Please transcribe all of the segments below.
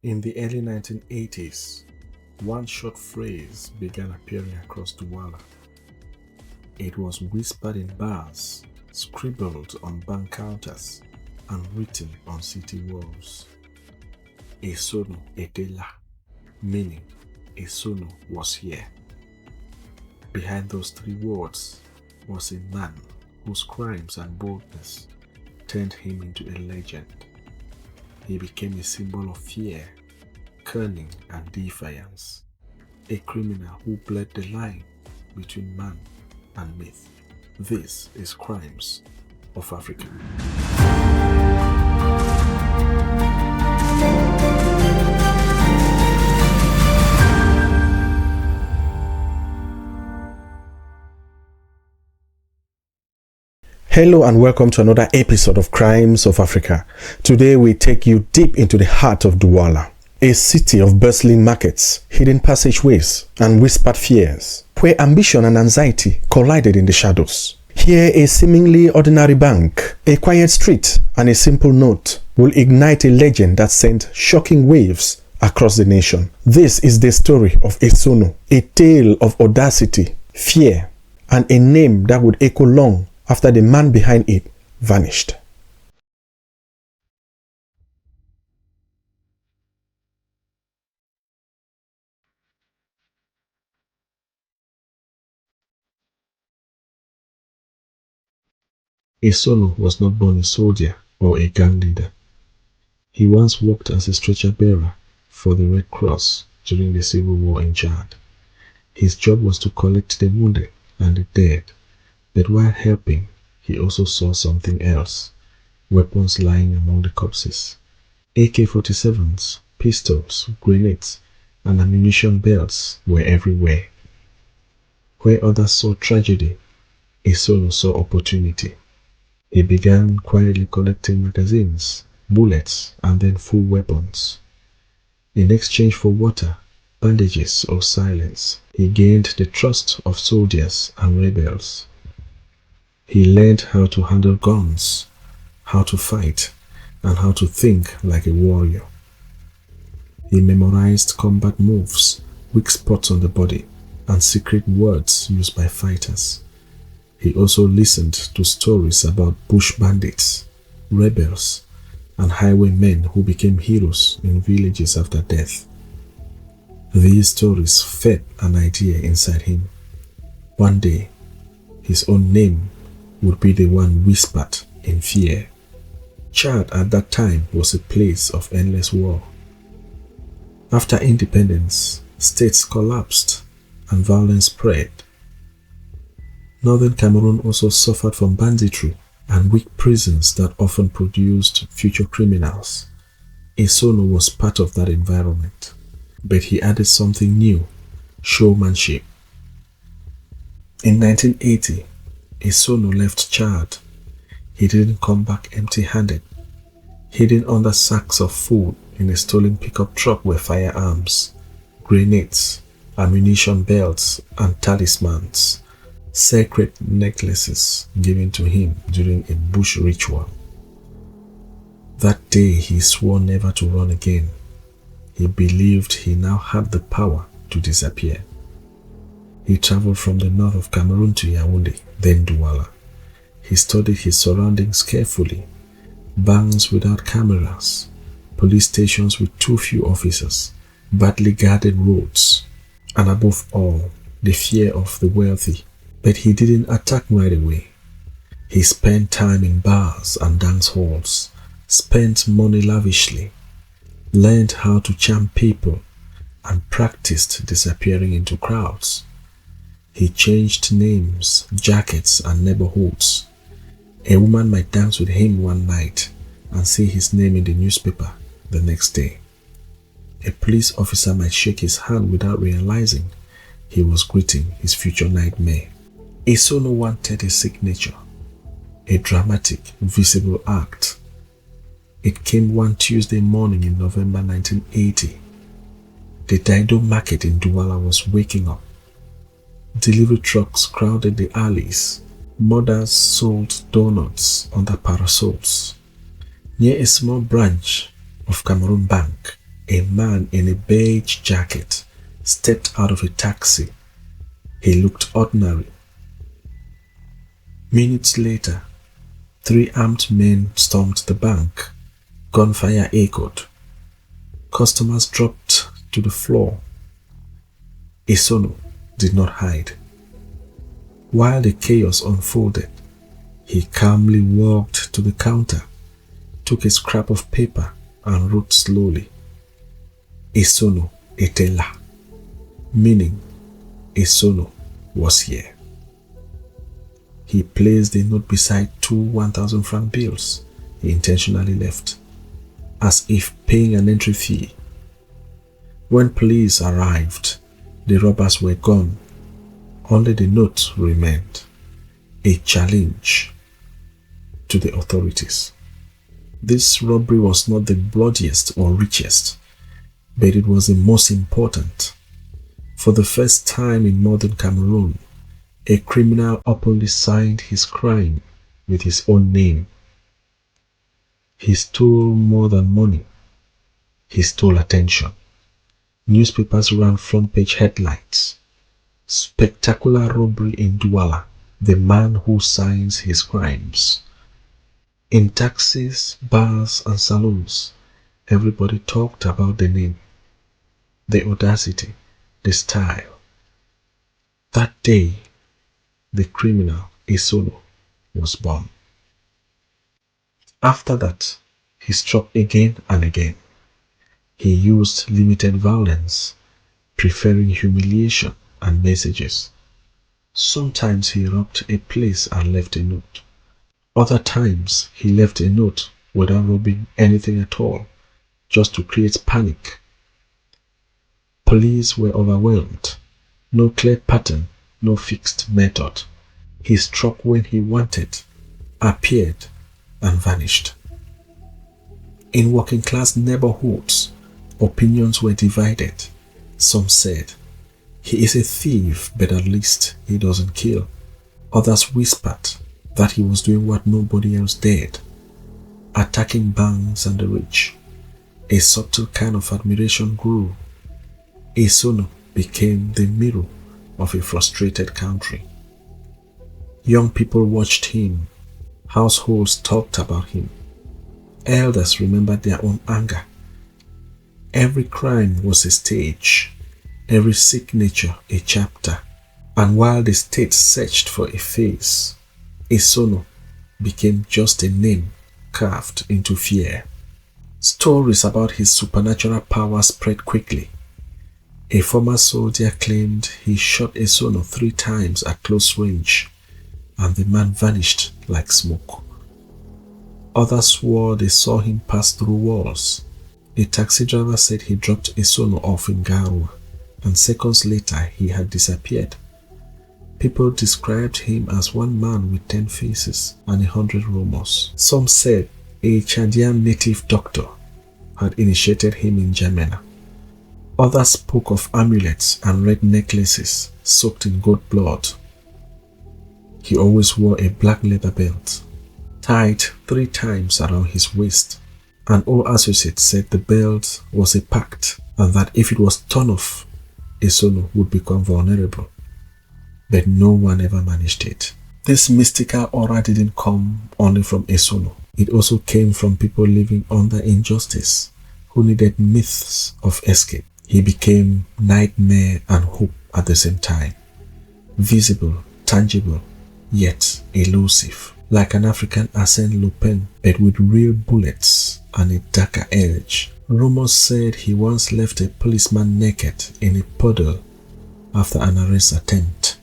In the early 1980s, one short phrase began appearing across Douala. It was whispered in bars, scribbled on bank counters, and written on city walls. Essono Edela, meaning Isuno was here. Behind those three words was a man whose crimes and boldness turned him into a legend. He became a symbol of fear, cunning, and defiance. A criminal who blurred the line between man and myth. This is Crimes of Africa. Hello and welcome to another episode of Crimes of Africa. Today we take you deep into the heart of Douala, a city of bustling markets, hidden passageways, and whispered fears, where ambition and anxiety collided in the shadows. Here, a seemingly ordinary bank, a quiet street, and a simple note will ignite a legend that sent shocking waves across the nation. This is the story of Essono, a tale of audacity, fear, and a name that would echo long after the man behind it vanished. Isuno was not born a soldier or a gang leader. He once worked as a stretcher bearer for the Red Cross during the Civil War in Chad. His job was to collect the wounded and the dead, but while helping, he also saw something else: weapons lying among the corpses. AK-47s, pistols, grenades, and ammunition belts were everywhere. Where others saw tragedy, Isuno saw opportunity. He began quietly collecting magazines, bullets, and then full weapons. In exchange for water, bandages, or silence, he gained the trust of soldiers and rebels. He learned how to handle guns, how to fight, and how to think like a warrior. He memorized combat moves, weak spots on the body, and secret words used by fighters. He also listened to stories about bush bandits, rebels, and highwaymen who became heroes in villages after death. These stories fed an idea inside him. One day, his own name would be the one whispered in fear. Chad at that time was a place of endless war. After independence, states collapsed and violence spread. Northern Cameroon also suffered from banditry and weak prisons that often produced future criminals. Isuno was part of that environment, but he added something new: showmanship. In 1980, Isuno left Chad. He didn't come back empty-handed. Hidden under sacks of food in a stolen pickup truck were firearms, grenades, ammunition belts, and talismans, sacred necklaces given to him during a bush ritual. That day he swore never to run again. He believed he now had the power to disappear. He traveled from the north of Cameroon to Yaoundé, then Douala. He studied his surroundings carefully: banks without cameras, police stations with too few officers, badly guarded roads, and above all, the fear of the wealthy. But he didn't attack right away. He spent time in bars and dance halls, spent money lavishly, learned how to charm people, and practiced disappearing into crowds. He changed names, jackets, and neighborhoods. A woman might dance with him one night and see his name in the newspaper the next day. A police officer might shake his hand without realizing he was greeting his future nightmare. Isuno wanted a signature, a dramatic, visible act. It came one Tuesday morning in November 1980. The Dido market in Douala was waking up. Delivery trucks crowded the alleys. Mothers sold donuts under parasols. Near a small branch of Cameroon Bank, a man in a beige jacket stepped out of a taxi. He looked ordinary. Minutes later, 3 armed men stormed the bank. Gunfire echoed. Customers dropped to the floor. Isuno did not hide. While the chaos unfolded, he calmly walked to the counter, took a scrap of paper and wrote slowly, Isuno etela, meaning Isuno was here. He placed a note beside 2 1,000 franc bills he intentionally left, as if paying an entry fee. When police arrived, the robbers were gone. Only the note remained, a challenge to the authorities. This robbery was not the bloodiest or richest, but it was the most important. For the first time in modern Cameroon, a criminal openly signed his crime with his own name. He stole more than money. He stole attention. Newspapers ran front-page headlines. Spectacular robbery in Douala, the man who signs his crimes. In taxis, bars, and saloons, everybody talked about the name, the audacity, the style. That day, the criminal Isuno was born. After that, he struck again and again. He used limited violence, preferring humiliation and messages. Sometimes he robbed a place and left a note. Other times he left a note without robbing anything at all, just to create panic. Police were overwhelmed. No clear pattern, no fixed method. He struck when he wanted, appeared, and vanished. In working class neighborhoods, opinions were divided. Some said, he is a thief, but at least he doesn't kill. Others whispered that he was doing what nobody else did, attacking banks and the rich. A subtle kind of admiration grew. Isuno became the mirror of a frustrated country. Young people watched him. Households talked about him. Elders remembered their own anger. Every crime was a stage, every signature a chapter. And while the state searched for a face, Isuno became just a name carved into fear. Stories about his supernatural power spread quickly. A former soldier claimed he shot Isuno 3 times at close range, and the man vanished like smoke. Others swore they saw him pass through walls. A taxi driver said he dropped Isuno off in Garua, and seconds later he had disappeared. People described him as one man with 10 faces and 100 rumors. Some said a Chadian native doctor had initiated him in Gemena. Others spoke of amulets and red necklaces soaked in goat blood. He always wore a black leather belt, tied 3 times around his waist. An old associate said the belt was a pact and that if it was torn off, Isuno would become vulnerable. But no one ever managed it. This mystical aura didn't come only from Isuno. It also came from people living under injustice who needed myths of escape. He became nightmare and hope at the same time. Visible, tangible, yet elusive. Like an African Arsène Lupin, but with real bullets and a darker edge. Rumors said he once left a policeman naked in a puddle after an arrest attempt.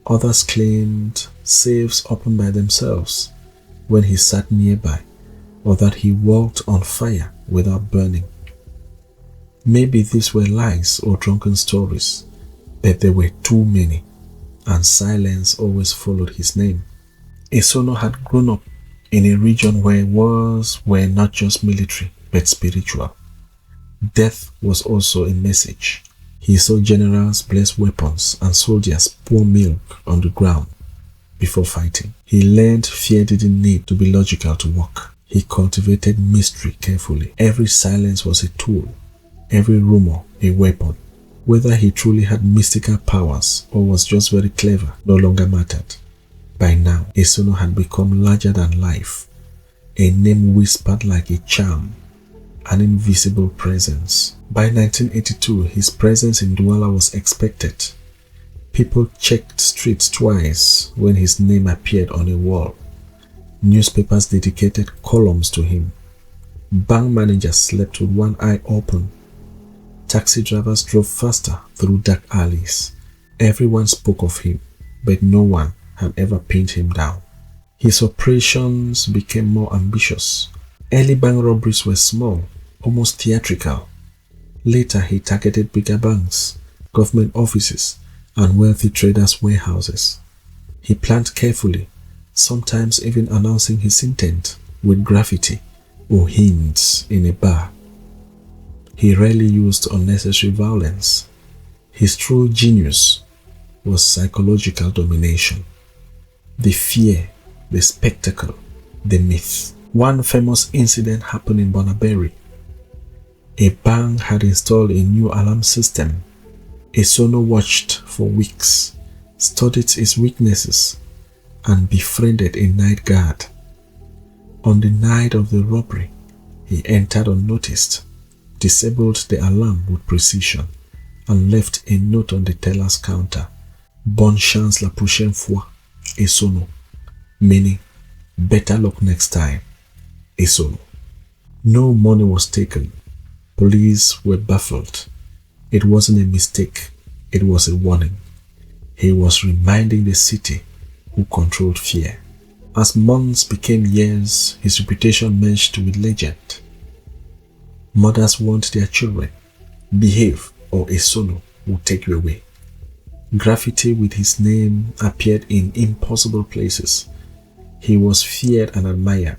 Others claimed safes opened by themselves when he sat nearby, or that he walked on fire without burning. Maybe these were lies or drunken stories, but there were too many, and silence always followed his name. Isuno had grown up in a region where wars were not just military, but spiritual. Death was also a message. He saw generals bless weapons and soldiers pour milk on the ground before fighting. He learned fear didn't need to be logical to work. He cultivated mystery carefully. Every silence was a tool. every rumor a weapon. Whether he truly had mystical powers or was just very clever no longer mattered. By now, Isuno had become larger than life, a name whispered like a charm, an invisible presence. By 1982, his presence in Douala was expected. People checked streets twice when his name appeared on a wall. Newspapers dedicated columns to him. Bank managers slept with one eye open. Taxi drivers drove faster through dark alleys. Everyone spoke of him, but no one had ever pinned him down. His operations became more ambitious. Early bank robberies were small, almost theatrical. Later, he targeted bigger banks, government offices, and wealthy traders' warehouses. He planned carefully, sometimes even announcing his intent with graffiti or hints in a bar. He rarely used unnecessary violence. His true genius was psychological domination. The fear, the spectacle, the myth. One famous incident happened in Bonaberi. A bank had installed a new alarm system. Isuno watched for weeks, studied its weaknesses, and befriended a night guard. On the night of the robbery, he entered unnoticed, disabled the alarm with precision, and left a note on the teller's counter. Bonne chance la prochaine fois, Essono, meaning better luck next time, Essono. No money was taken. Police were baffled. It wasn't a mistake, it was a warning. He was reminding the city who controlled fear. As months became years, his reputation merged with legend. Mothers warned their children, behave or Isuno will take you away. Graffiti with his name appeared in impossible places. He was feared and admired.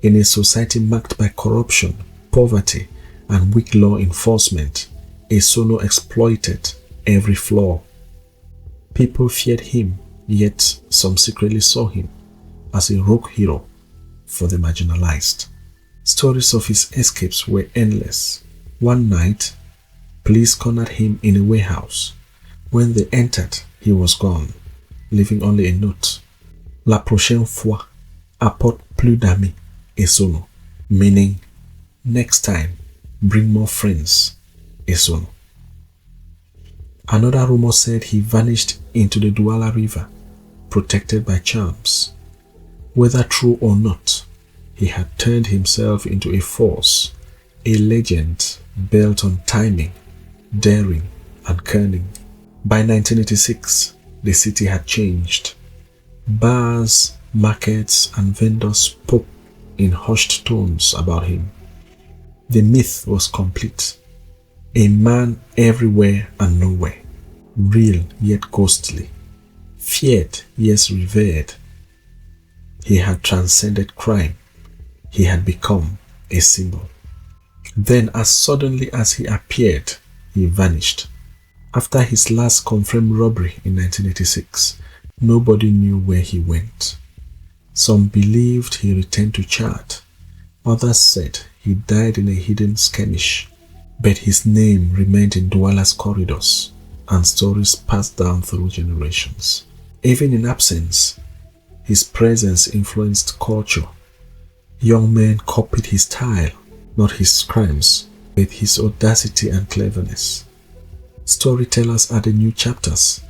In a society marked by corruption, poverty, and weak law enforcement, Isuno exploited every flaw. People feared him, yet some secretly saw him as a rogue hero for the marginalized. Stories of his escapes were endless. One night, police cornered him in a warehouse. When they entered, he was gone, leaving only a note. La prochaine fois, apporte plus d'amis, Isuno, meaning next time, bring more friends, Isuno. Another rumor said he vanished into the Douala River, protected by charms. Whether true or not, he had turned himself into a force, a legend built on timing, daring, and cunning. By 1986, the city had changed. Bars, markets, and vendors spoke in hushed tones about him. The myth was complete. A man everywhere and nowhere, real yet ghostly, feared yet revered. He had transcended crime. He had become a symbol. Then, as suddenly as he appeared, he vanished. After his last confirmed robbery in 1986, nobody knew where he went. Some believed he returned to Chad. Others said he died in a hidden skirmish. But his name remained in Douala's corridors, and stories passed down through generations. Even in absence, his presence influenced culture. Young men copied his style, not his crimes, but his audacity and cleverness. Storytellers added new chapters.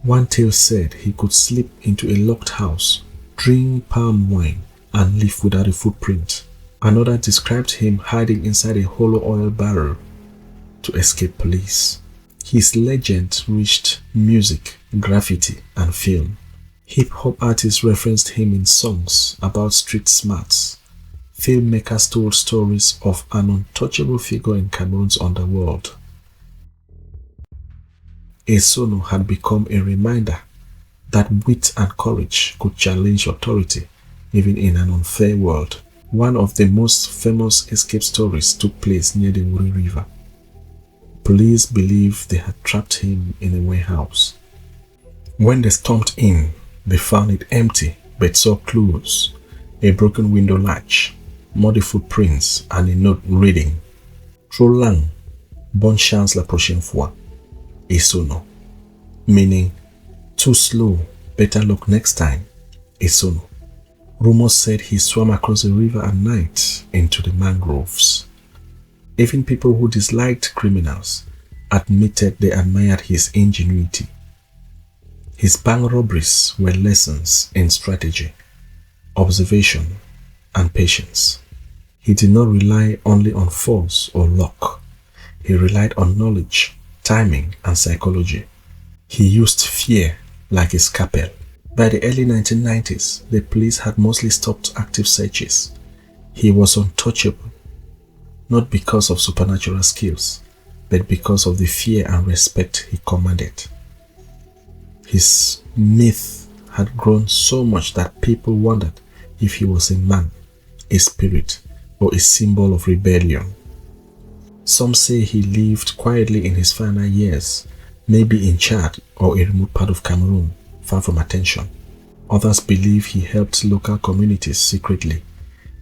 One tale said he could slip into a locked house, drink palm wine, and leave without a footprint. Another described him hiding inside a hollow oil barrel to escape police. His legend reached music, graffiti, and film. Hip-hop artists referenced him in songs about street smarts. Filmmakers told stories of an untouchable figure in Cameroon's underworld. Essono had become a reminder that wit and courage could challenge authority even in an unfair world. One of the most famous escape stories took place near the Wuri River. Police believe they had trapped him in a warehouse. When they stormed in, they found it empty but saw clues, a broken window latch, muddy footprints, and a note reading, "Trop lang, Bonne chance la prochaine fois, Isuno, meaning too slow, better luck next time, Isuno. Rumors said he swam across the river at night into the mangroves. Even people who disliked criminals admitted they admired his ingenuity. His bank robberies were lessons in strategy, observation, and patience. He did not rely only on force or luck. He relied on knowledge, timing, and psychology. He used fear like a scalpel. By the early 1990s, the police had mostly stopped active searches. He was untouchable, not because of supernatural skills, but because of the fear and respect he commanded. His myth had grown so much that people wondered if he was a man, a spirit, or a symbol of rebellion. Some say he lived quietly in his final years, maybe in Chad or a remote part of Cameroon, far from attention. Others believe he helped local communities secretly,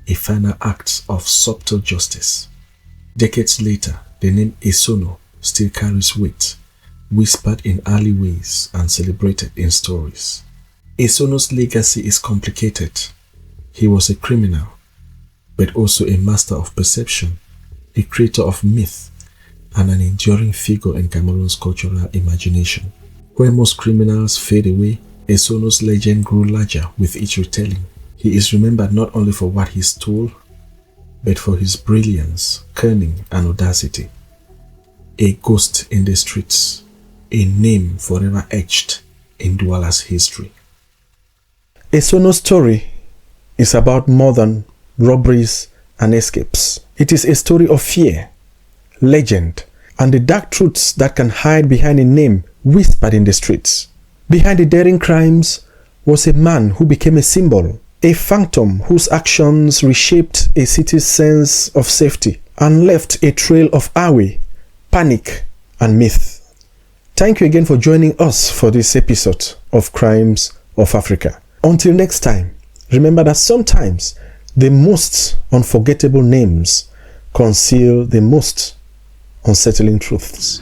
a final act of subtle justice. Decades later, the name Isuno still carries weight, whispered in alleyways and celebrated in stories. Isuno's legacy is complicated. He was a criminal, but also a master of perception, a creator of myth, and an enduring figure in Cameroon's cultural imagination. Where most criminals fade away, Isuno's legend grew larger with each retelling. He is remembered not only for what he stole, but for his brilliance, cunning, and audacity. A ghost in the streets, a name forever etched in Douala's history. Essono's story is about more than robberies and escapes. It is a story of fear, legend, and the dark truths that can hide behind a name whispered in the streets. Behind the daring crimes was a man who became a symbol, a phantom whose actions reshaped a city's sense of safety and left a trail of awe, panic, and myth. Thank you again for joining us for this episode of Crimes of Africa. Until next time, remember that sometimes the most unforgettable names conceal the most unsettling truths.